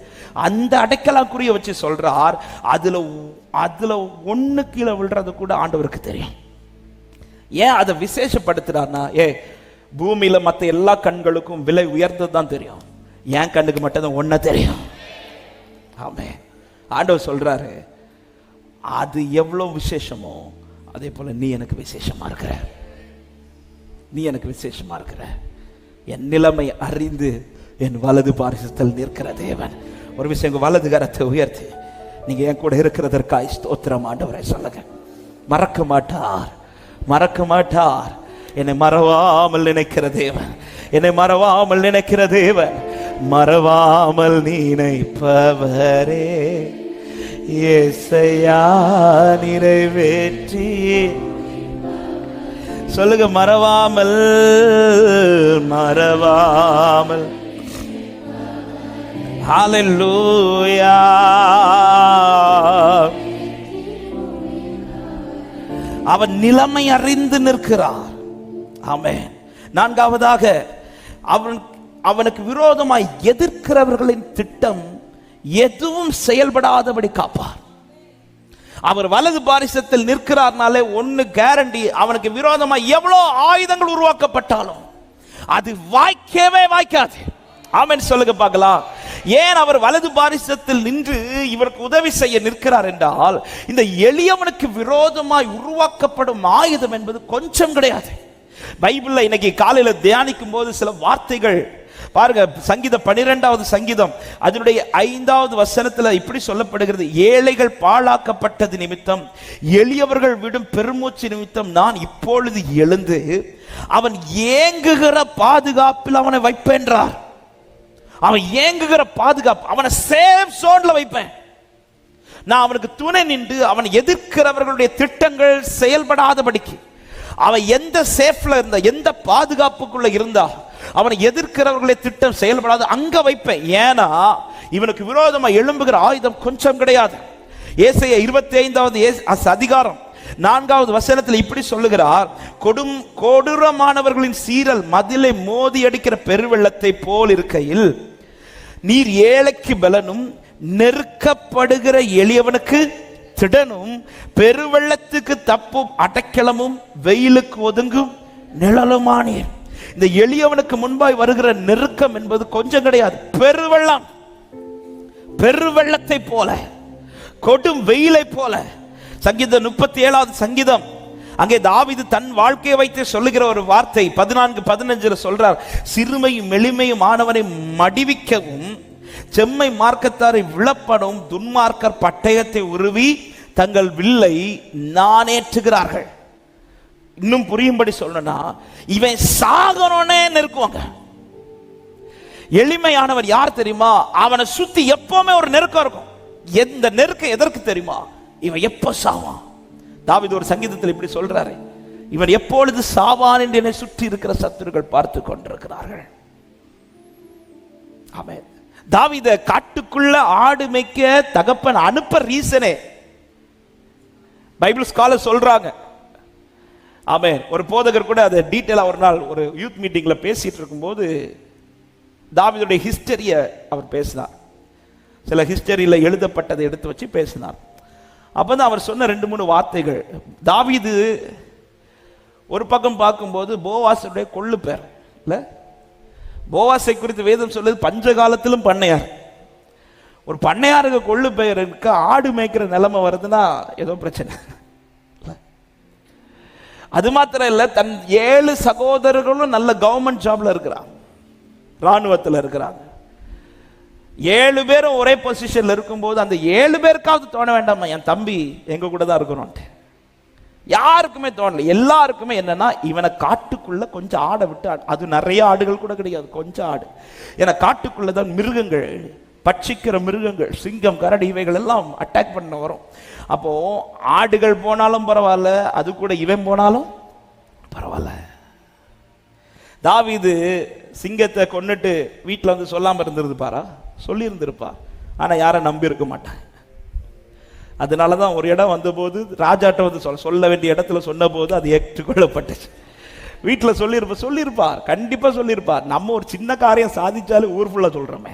அந்த அடைக்கலாங்குருவியை வச்சு சொல்றார், அதுல ஒண்ணு கீழே விழுறது கூட ஆண்டவருக்கு தெரியும். ஏன் அதை விசேஷப்படுத்துறார்னா, பூமியில மற்ற எல்லா கண்களுக்கும் விலை உயர்ந்தது தான் தெரியும், என் கண்ணுக்கு மட்டும் ஒன்ன தெரியும். ஆமென். ஆண்டவர் சொல்றாரு, அது எவ்வளவு விசேஷமோ அதே போல நீ எனக்கு விசேஷமா இருக்கிற, நீ எனக்கு விசேஷமா இருக்கிற. என் நிலைமை அறிந்து என் வலது பாரிசத்தில் நிற்கிற தேவன். ஒரு விஷயம், உங்க வலது கரத்தை உயர்த்தி நீங்க என் கூட இருக்கிறதற்காய் ஸ்தோத்திரம் ஆண்டவரை சொல்லுங்க. மறக்க மாட்டார், மறக்க மாட்டார். என்னை மறவாமல் நினைக்கிற தேவன், என்னை மறவாமல் நினைக்கிற தேவன், மறவாமல் நினைப்பவரே ஏசையா நிறைவேற்றி. சொல்லுங்க, மறவாமல் மறவாமல். ஹல்லேலூயா. அவன் நிலைமை அறிந்து நிற்கிறார். ஆமென். நான்காவதாக, அவனுக்கு விரோதமாய் எதிர்க்கிறவர்களின் திட்டம் எதுவும் செயல்படாதபடி காப்பார். அவர் வலது பாரிசத்தில் நிற்கிறார்னாலே ஒன்னு கேரண்டி, அவனுக்கு விரோதமாய் எவ்வளவு ஆயுதங்கள் உருவாக்கப்பட்டாலும் அது வாய்க்கவே வாய்க்காது. ஆமென் சொல்லுங்க பார்க்கலாம். ஏன் அவர் வலது பாரிசத்தில் நின்று இவருக்கு உதவி செய்ய நிற்கிறார் என்றால், இந்த எளியவனுக்கு விரோதமாய் உருவாக்கப்படும் ஆயுதம் என்பது கொஞ்சம் கிடையாது. பைபிள்ல இன்னைக்கு காலையில தியானிக்கும் போது சில வார்த்தைகள் பாருங்க. சங்கீதம் 12வது சங்கீதம் அதனுடைய 5வது வசனத்துல இப்படி சொல்லப்படுகிறது, ஏழைகள் பாழாக்கப்பட்டது நிமித்தம், எளியவர்கள் விடும் பெருமூச்சு நிமித்தம் நான் இப்பொழுது எழுந்து அவன் ஏங்குகிற பாதுகாப்பில் அவனை வைப்பேன்றார். அவன் ஏங்குகிற பாதுகாப்பு, அவனை சேஃப் ஜோன்ல வைப்பேன். நான் அவனுக்கு துணை நின்று அவன் எதிர்க்கிறவர்களுடைய திட்டங்கள் செயல்படாதபடிக்கு, அவன் எந்த சேஃப்ல இருந்தா, எந்த பாதுகாப்புக்குள்ள இருந்தா அவனை எதிர்க்கிறவர்களுடைய திட்டம் செயல்படாது அங்க வைப்பேன். ஏன்னா இவனுக்கு விரோதமா எழும்புகிற ஆயுதம் கொஞ்சம் கிடையாது. ஏசாயா 25வது அதிகாரம் 4வது வசனத்தில் இப்படி சொல்லுகிறார், கொடூரமானவர்களின் சீரல் மதிலை மோதி அடிக்கிற பெருவெள்ளத்தை போல் இருக்கையில் நீர் ஏழைக்கு பலனும் நெருக்கப்படுகிற எளியவனுக்கு திடனும் பெருவெள்ளத்துக்கு தப்பும் அடைக்கலமும் வெயிலுக்கு ஒதுங்கும் நிழலுமானீர். இந்த எளியவனுக்கு முன்பாய் வருகிற நெருக்கம் என்பது கொஞ்சம் கிடையாது, பெருவெள்ளம், பெருவெள்ளத்தை போல, கொடும் வெயிலை போல. சங்கீதம் 37வது சங்கீதம் அங்கே தாவீது தன் வாழ்க்கையை வைத்து சொல்லுகிற ஒரு வார்த்தை 14:15 சொல்றார், சிறுமையும் எளிமையும் ஆனவனை மடிவிக்கவும் செம்மை மார்க்கத்தாரை விழப்படும் துன்மார்க்கர் பட்டயத்தை உருவி தங்கள் வில்லை நானேற்றுகிறார்கள். இன்னும் புரியும்படி சொல்லணும்னா, இவன் சாகனோனே நெருக்குவாங்க. எளிமையானவர் யார் தெரியுமா? அவனை சுத்தி எப்பவுமே ஒரு நெருக்கம் இருக்கும். எந்த நெருக்கம் எதற்கு தெரியுமா? இவன் எப்ப சாவான். தாவீது ஒரு சங்கீதத்தில் இப்படி சொல்றாரு, இவன் எப்பொழுது சாவான் என்று என்னை சுற்றி இருக்கிற சத்துருக்கள் பார்த்து கொண்டிருக்கிறார்கள். ஆமென். தாவீத காட்டுக்குள்ள ஆடு மேய்க்க தகப்பன் அனுப்ப ரீசனே பைபிள் ஸ்காலர் சொல்றாங்க. ஆமென். ஒரு போதகர் கூட அதை டீட்டெயிலா ஒரு நாள் ஒரு யூத் மீட்டிங்ல பேசிட்டு இருக்கும்போது தாவீதுடைய ஹிஸ்டரிய அவர் பேசினார். சில ஹிஸ்டரியில எழுதப்பட்டதை எடுத்து வச்சு பேசினார். அப்பதான் அவர் சொன்ன 2-3 வார்த்தைகள். தாவீது ஒரு பக்கம் பார்க்கும்போது போவாசுடைய கொள்ளு பேர் இல்ல, போவாசை குறித்து வேதம் சொல்லுது பஞ்ச காலத்திலும் பண்ணையார். ஒரு பண்ணையாருக்கு கொள்ளு பெயர் இருக்க, ஆடு மேய்க்கிற நிலைமை வருதுன்னா ஏதோ பிரச்சனை. அது மாத்திரம் இல்ல, தன் 7 சகோதரர்களும் நல்ல கவர்மெண்ட் ஜாப்ல இருக்கிறாங்க, ராணுவத்தில் இருக்கிறாங்க. 7 பேரும் ஒரே பொசிஷன்ல இருக்கும்போது அந்த 7 பேருக்காவது தோண வேண்டாமா, என் தம்பி எங்க கூட தான் இருக்கணும். யாருக்குமே தோணல. எல்லாருக்குமே என்னன்னா, இவனை காட்டுக்குள்ள கொஞ்சம் ஆடை விட்டு, அது நிறைய ஆடுகள் கூட கிடையாது, கொஞ்சம் ஆடு. ஏன்னா காட்டுக்குள்ளதான் மிருகங்கள், பட்சிக்கிற மிருகங்கள், சிங்கம், கரடி இவைகள் எல்லாம் அட்டாக் பண்ண வரும். அப்போ ஆடுகள் போனாலும் பரவாயில்ல, அது கூட இவன் போனாலும் பரவாயில்ல. தாவீது சிங்கத்தை கொன்னுட்டு வீட்டில் வந்து சொல்லாம இருந்திருப்பாரா? சொல்லி இருந்திருப்பார். ஆனா யாரை நம்பி இருக்க மாட்டாங்க. அதனாலதான் ஒரு இடம் வந்தபோது ராஜாட்ட வந்து சொல்ல வேண்டிய இடத்துல சொன்ன போது அது ஏற்றுக்கொள்ளப்பட்டுச்சு. வீட்டில் சொல்லியிருப்பார், கண்டிப்பா சொல்லியிருப்பார். நம்ம ஒரு சின்ன காரியம் சாதிச்சாலும் ஊர் ஃபுல்லா சொல்றோமே.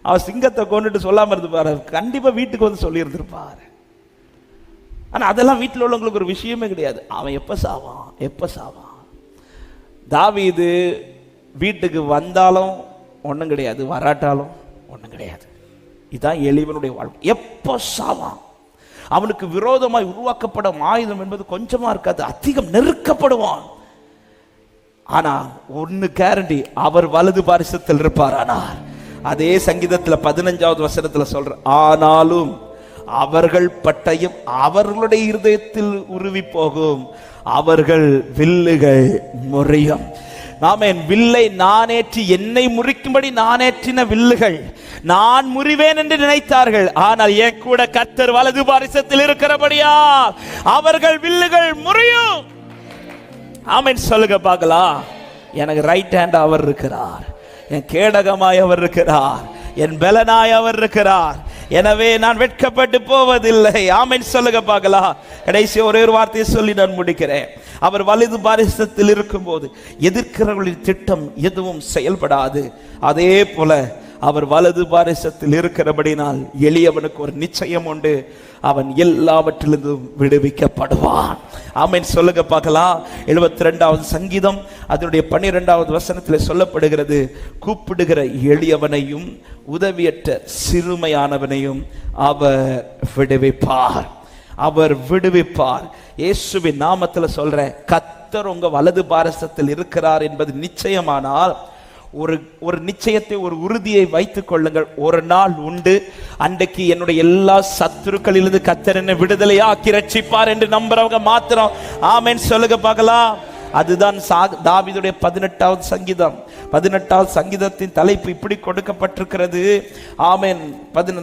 அவர் சிங்கத்தை கொண்டுட்டு சொல்லாம இருந்துப்பாரு, கண்டிப்பா வீட்டுக்கு வந்து சொல்லி இருந்திருப்பார். ஆனா அதெல்லாம் வீட்டில் உள்ளவங்களுக்கு ஒரு விஷயமே கிடையாது. அவன் எப்ப சாவான். தாவீது வீட்டுக்கு வந்தாலும் ஒண்ணும் கிடையாது, வராட்டாலும் ஒண்ணும் கிடையாது. இதுதான் எளிவனுடைய வாழ்க்கை. எப்ப சாவான். அவனுக்கு விரோதமாய் உருவாக்கப்படும் ஆயுதம் என்பது கொஞ்சமா இருக்காது, அதிகம் நெருக்கப்படுவான். ஆனா ஒன்னு கேரண்டி, அவர் வலது பாரிசத்தில் இருப்பார். ஆனால் அதே சங்கீதத்தில் 15வது வசனத்தில் சொல்ற, ஆனாலும் அவர்கள் பட்டயம் அவர்களுடைய இருதயத்தில் உருவி போகும், அவர்கள் வில்லுகள் முறியும். ஆமென். வில்லை நானேற்றி என்னை முறிக்கும்படி நானேற்றின வில்லுகள் நான் முறிவேன் என்று நினைத்தார்கள். ஆனால் என் கூட கர்த்தர் வலது பாரிசத்தில் இருக்கிறபடியா அவர்கள் வில்லுகள் முறியும். ஆமென் சொல்லுங்க பார்க்கலாம். எனக்கு ரைட் ஹேண்ட் அவர் இருக்கிறார், என் கேடகமாய் அவர் இருக்கிறார், என் பலனாய் அவர் இருக்கிறார். எனவே நான் வெட்கப்பட்டு போவதில்லை. ஆமென் சொல்லுங்க பார்க்கலாம். கடைசி ஒரே ஒரு வார்த்தையை சொல்லி நான் முடிக்கிறேன். அவர் வலது பாரிசத்தில் இருக்கும் போது எதிர்க்கிறவர்களின் திட்டம் எதுவும் செயல்படாது. அதே போல அவர் வலது பாரிசத்தில் இருக்கிறபடினால் எளியவனுக்கு ஒரு நிச்சயம் உண்டு, அவன் எல்லாவற்றிலிருந்தும் விடுவிக்கப்படுவான். ஆமென் சொல்லுங்க பார்க்கலாம். 72வது சங்கீதம் அதனுடைய 12வது வசனத்தில் சொல்லப்படுகிறது, கூப்பிடுகிற எளியவனையும் உதவியற்ற சிறுமையானவனையும் அவர் விடுவிப்பார். அவர் விடுவிப்பார். இயேசுவின் நாமத்தில் சொல்றேன், கர்த்தர் உங்க வலது பாரிசத்தில் இருக்கிறார் என்பது நிச்சயமானால் ஒரு நிச்சயத்தை, ஒரு உறுதியை வைத்துக் கொள்ளுங்கள். ஒரு நாள் உண்டு, அன்றைக்கு என்னுடைய எல்லா சத்துருக்களிலிருந்து கர்த்தர் என்னை விடுதலையாக்கி ரட்சிப்பார் என்று நம்புறவங்க மாத்திரம் ஆமென் சொல்லுங்க பார்க்கலாம். அதுதான் தாவீதுடைய 18வது சங்கீதம். 18வது சங்கீதத்தின் தலைப்பு இப்படி கொடுக்கப்பட்டிருக்கிறது. ஆமென்.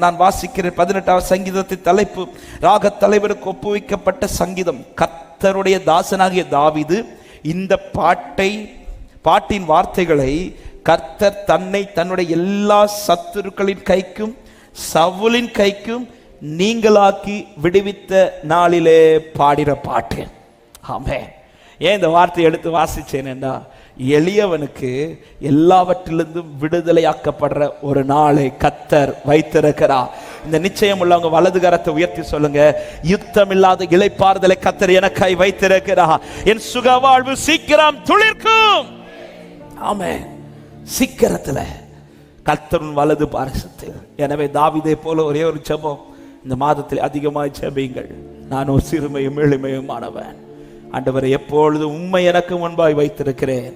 நான் வாசிக்கிறேன். 18வது சங்கீதத்தின் தலைப்பு, ராக தலைவருக்கு ஒப்புவிக்கப்பட்ட சங்கீதம். கர்த்தருடைய தாசனாகிய தாவீது இந்த பாட்டின் வார்த்தைகளை கர்த்தர் தன்னை தன்னுடைய எல்லா சத்துருக்களின் கைக்கும் சவுலின் கைக்கும் நீங்களாக்கி விடுவித்த நாளிலே பாடிற பாட்டு. ஆமென். ஏன் இந்த வார்த்தையை எடுத்து வாசிச்சேன்னா, எளியவனுக்கு எல்லாவற்றிலிருந்தும் விடுதலையாக்கப்படுற ஒரு நாளை கர்த்தர் வைத்திருக்கிறார். இந்த நிச்சயம் உள்ளவங்க வலது கரத்தை உயர்த்தி சொல்லுங்க, யுத்தம் இல்லாத இளைப்பாறுதலை கர்த்தர் எனக்காய் வைத்திருக்கிறார். என் சுக வாழ்வு சீக்கிரம் துளிர்க்கும். ஆமென். சீக்கிரத்துல கர்த்தரின் வலது பாரிசத்தில். எனவே தாவீதை போல ஒரே ஒரு ஜெபம் இந்த மாதத்தில் அதிகமாய் ஜெபியுங்கள். நான் ஒரு சிறுமையும் எளிமையுமானவன், ஆண்டவரை எப்பொழுது உம்மை எனக்கு முன்பாய் வைத்திருக்கிறேன்.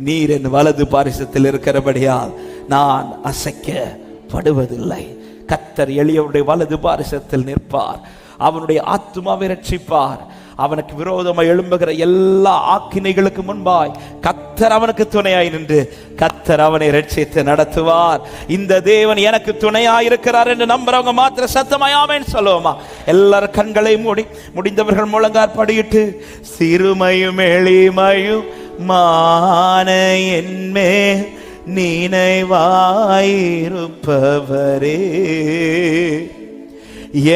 நீர் என் வலது பாரிசத்தில் இருக்கிறபடியால் நான் அசைக்கப்படுவதில்லை. கர்த்தர் எளியவருடைய வலது பாரிசத்தில் நிற்பார், அவனுடைய ஆத்துமாவை ரட்சிப்பார். அவனுக்கு விரோதமாக எழும்புகிற எல்லா ஆக்கினைகளுக்கு முன்பாய் கர்த்தர் அவனுக்கு துணையாய் நின்று கர்த்தர் அவனை ரட்சித்து நடத்துவார். இந்த தேவன் எனக்கு துணையாய் இருக்கிறார் என்று நம்புறவங்க மாத்திர சத்தமாய் ஆமென் சொல்லுவோமா? எல்லாரும் கண்களை முடிந்தவர்கள் முழங்கார் படியிட்டு, சிறுமையும் எளிமையும் மான என்மே நினைவாயிருப்பவரே,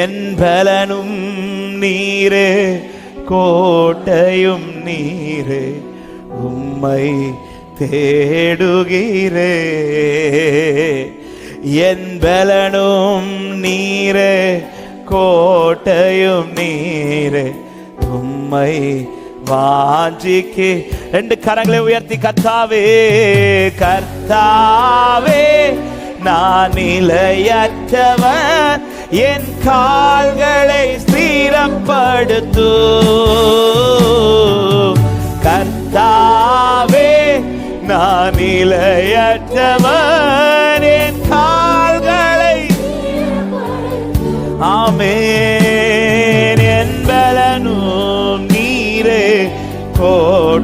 என் பலனும் நீரே கோட்டையும் நீரே, உம்மை தேடுகிறே. என் பலனும் நீரே கோட்டையும் நீரே, உம்மை வாஞ்சிக்கு. 2 கரங்களை உயர்த்தி, கர்த்தாவே கர்த்தாவே நான் நிலையற்றவன், என் கால்களை ஸ்திரப்படுத்து. கர்த்தாவே நான் நிலையற்றவன், என் கால்களை. ஆமென். என் பலனும்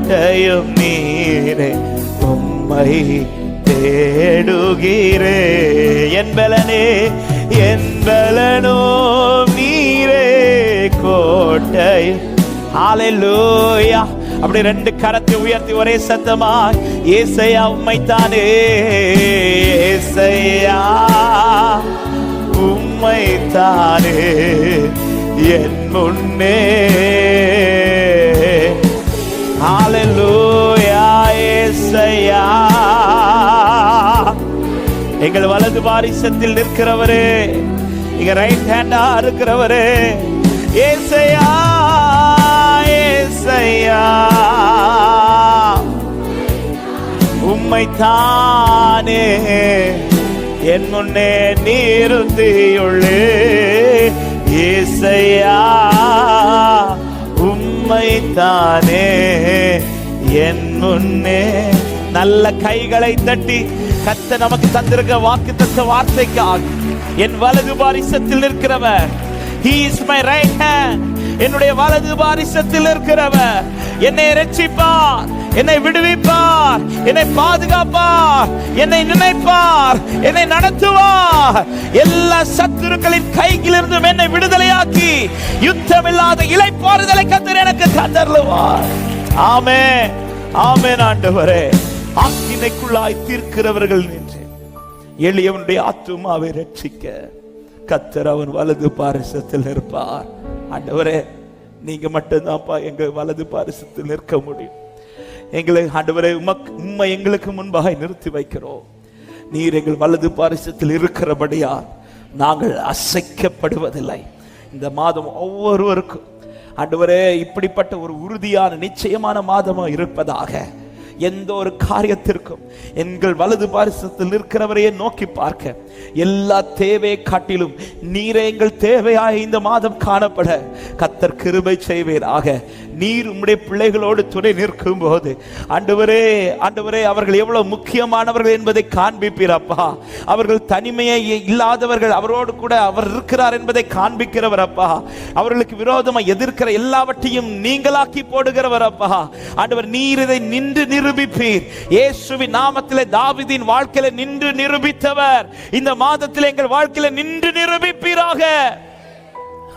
கோட்டையும் நீரே, உம்மை தேடுகிறே. என் பலனே என் பலனோ நீரே, கோட்டையும். ஹல்லேலூயா. அப்படி ரெண்டு கரத்தை உயர்த்தி ஒரே சத்தமா ஏசையா உம்மைத்தானே, ஏசையா உம்மைத்தானே என் முன்னே. ஹல்லேலூயா. ஏசையா எங்கள் வலது பாரிசத்தில் நிற்கிறவரே, இங்க ரைட் ஹேண்டா இருக்கிறவரே, ஏசையா ஏசையா உம்மைத்தானே என் முன்னே நிறுத்தியுள்ளே. ஏசையா உம்மைத்தானே என் முன்னே. நல்ல கைகளை தட்டி கர்த்தர் நமக்கு தந்திருக்க வாக்குத்தத்த வார்த்தைக்காக, என் வலது பாரிசத்தில் நிற்கிறவர், He is my right hand, என்னுடைய வலது பாரிசத்தில் இருக்கிறவர் என்னை இரட்சிப்பார், என்னை விடுவிப்பார், என்னை பாதுகாப்பார், என்னை நினைப்பார், என்னை நடத்துவார். எல்லா சத்துருக்களின் கையிலிருந்து என்னை விடுதலையாக்கி யுத்தமில்லாத இளைப்பாறுதலை கர்த்தர் எனக்கு தந்தருளுவார். ஆமென், ஆமென். ஆண்டவரே, ஆக்கினைக்குள்ளாய் தீர்க்கிறவர்கள் நின்று எளியவனுடைய ஆத்துமாவை ரட்சிக்க கர்த்தர் அவன் வலது பாரிசத்தில் இருப்பார். ஆண்டவரே, நீங்க மட்டும்தான்ப்பா எங்க வலது பாரிசத்தில் நிற்க முடியும். எங்களை ஆண்டவரே உம்மை எங்களுக்கு முன்பாக நிறுத்தி வைக்கிறோம். நீர் எங்கள் வலது பாரிசத்தில் இருக்கிறபடியா நாங்கள் அசைக்கப்படுவதில்லை. இந்த மாதம் ஒவ்வொருவருக்கும் ஆண்டவரே இப்படிப்பட்ட ஒரு உறுதியான நிச்சயமான மாதமா இருப்பதாக. எந்த ஒரு காரியத்திற்கும் எங்கள் வலது பாரிசத்தில் நிற்கிறவரையே நோக்கி பார்க்க, எல்லா தேவையை காட்டிலும் நீரே எங்கள் தேவையாக இந்த மாதம் காணப்பட கர்த்தர் கிருபை செய்வீராக. நீர் உம்முடைய பிள்ளைகளோடு துணை நிற்கும் போது ஆண்டவரே, ஆண்டவரே அவர்கள் எவ்வளவு முக்கியமானவர்கள் என்பதை காண்பிப்பீரப்பா. அவர்கள் தனிமையை இல்லாதவர்கள், அவரோடு கூட அவர் இருக்கிறார் என்பதை காண்பிக்கிறவர் அப்பா. அவர்களுக்கு விரோதமாக எதிர்க்கிற எல்லாவற்றையும் நீங்களாக்கி போடுகிறவர் அப்பா. ஆண்டவர், நீர் இதை நின்று நிரூபிப்பீர். இயேசுவின் நாமத்திலே தாவீதின் வாழ்க்கையில நின்று நிரூபித்தவர் இந்த மாதத்தில் எங்கள் வாழ்க்கையில நின்று நிரூபிப்பீராக.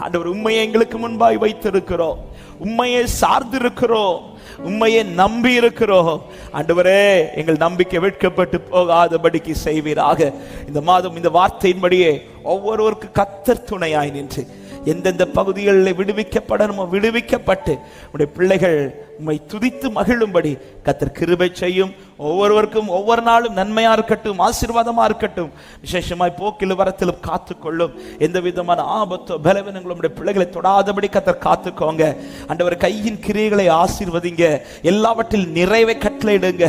ஆண்டவர், உண்மையை எங்களுக்கு முன்பாய் வைத்திருக்கிறோம், உண்மையை சார்ந்திருக்கிறோம், உண்மையை நம்பி இருக்கிறோம். ஆண்டவரே, எங்கள் நம்பிக்கை வெட்கப்பட்டு போகாதபடிக்கு செய்வீராக. இந்த மாதம் இந்த வார்த்தையின்படியே ஒவ்வொருவருக்கு கர்த்தர் துணையாய் நின்று எந்தெந்த பகுதிகளில் விடுவிக்கப்படணுமோ விடுவிக்கப்பட்டு உடைய பிள்ளைகள் உம்மை துதித்து மகிழும்படி கர்த்தர் கிருபை செய்யும். ஒவ்வொருவருக்கும் ஒவ்வொரு நாளும் நன்மையா இருக்கட்டும், ஆசீர்வாதமா இருக்கட்டும். விசேஷமாய் போக்கிலும் வரத்திலும் காத்துக்கொள்ளும். எந்த விதமான ஆபத்தோ பலவீனங்களும் உடைய பிள்ளைகளை தொடாதபடி கர்த்தர் காத்துக்கோங்க. ஆண்டவர், கையின் கிரியைகளை ஆசீர்வதிங்க, எல்லாவற்றில் நிறைவை கட்டளையிடுங்க.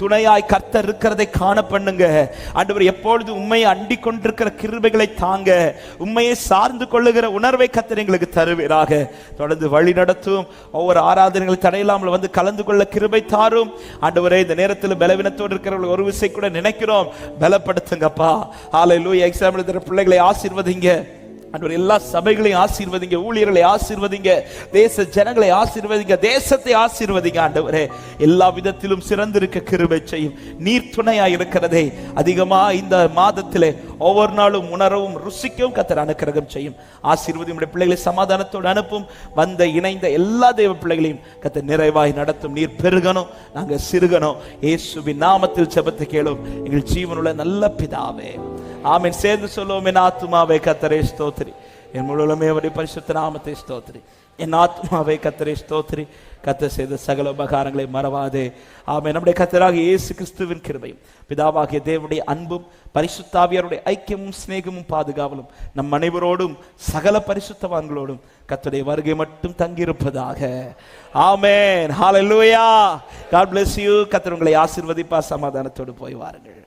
துணையாய் கர்த்தர் இருக்கிறதை காண பண்ணுங்க. ஆண்டவர், எப்பொழுது உண்மையை அண்டி கொண்டிருக்கிற கிருபைகளை தாங்க, உண்மையை சார்ந்து கொள்ளுகிற உணர்வை கர்த்தர் எங்களுக்கு தருவீராக. தொடர்ந்து வழி நடத்தும். ஒவ்வொரு ஆராதனைகளை தடையில்லாமல் வந்து கலந்து கொள்ள கிருபை தாரும். ஆண்டவரே, இந்த நேரத்தில் பலவீனத்தோடு இருக்கிறவர்கள் ஒரு விசை கூட நினைக்கிறோம், பலப்படுத்துங்கப்பா. ஹல்லேலூயா. எக்ஸாம் எழுதுகிற பிள்ளைகளை ஆசீர்வதிங்க. ஆண்டவர், எல்லா சபைகளையும் ஆசீர்வதிங்க, ஊழியர்களை ஆசீர்வதிங்க, தேச ஜனங்களை ஆசீர்வதிங்க, தேசத்தை ஆசீர்வதிங்க. ஆண்டவரே, எல்லா விதத்திலும் சிறந்திருக்க கிருபை செய்யும். நீர் துணையாய் இருக்கிறதே அதிகமா இந்த மாதத்திலே ஒவ்வொரு நாளும் உணரவும் ருசிக்கவும் கர்த்தர் அனுக்கிரகம் செய்யும். ஆசீர்வதி. உடைய பிள்ளைகளை சமாதானத்தோடு அனுப்பும். வந்த இணைந்த எல்லா தேவ பிள்ளைகளையும் கர்த்தர் நிறைவாய் நடத்தும். நீர் பெருகணும், நாங்க சிறுகணும். இயேசுவின் நாமத்தில் ஜெபத்தை கேளும் எங்கள் ஜீவனுள்ள நல்ல பிதாவே, ஆமென். சேர்ந்து சொல்லுவோம். என் ஆத்துமாவே கர்த்தரை ஸ்தோத்திரி, என் முழுமே அவருடைய பரிசுத்த நாமத்தை ஸ்தோத்திரி. என் ஆத்மாவே கர்த்தரை ஸ்தோத்திரி, கர்த்தர் செய்த சகல உபகாரங்களை மறவாதே. ஆமென். நம்முடைய கர்த்தராக இயேசு கிறிஸ்துவின் கிருபையும் பிதாவாகிய தேவனுடைய அன்பும் பரிசுத்தாவியருடைய ஐக்கியமும் சிநேகமும் பாதுகாவலும் நம் அனைவரோடும் சகல பரிசுத்தவான்களோடும் கர்த்தருடைய வருகை மட்டும் தங்கியிருப்பதாக. ஆமென். ஹல்லேலூயா. God bless you. கர்த்தர் உங்களை ஆசீர்வதிப்பார். சமாதானத்தோடு போய் வாருங்கள்.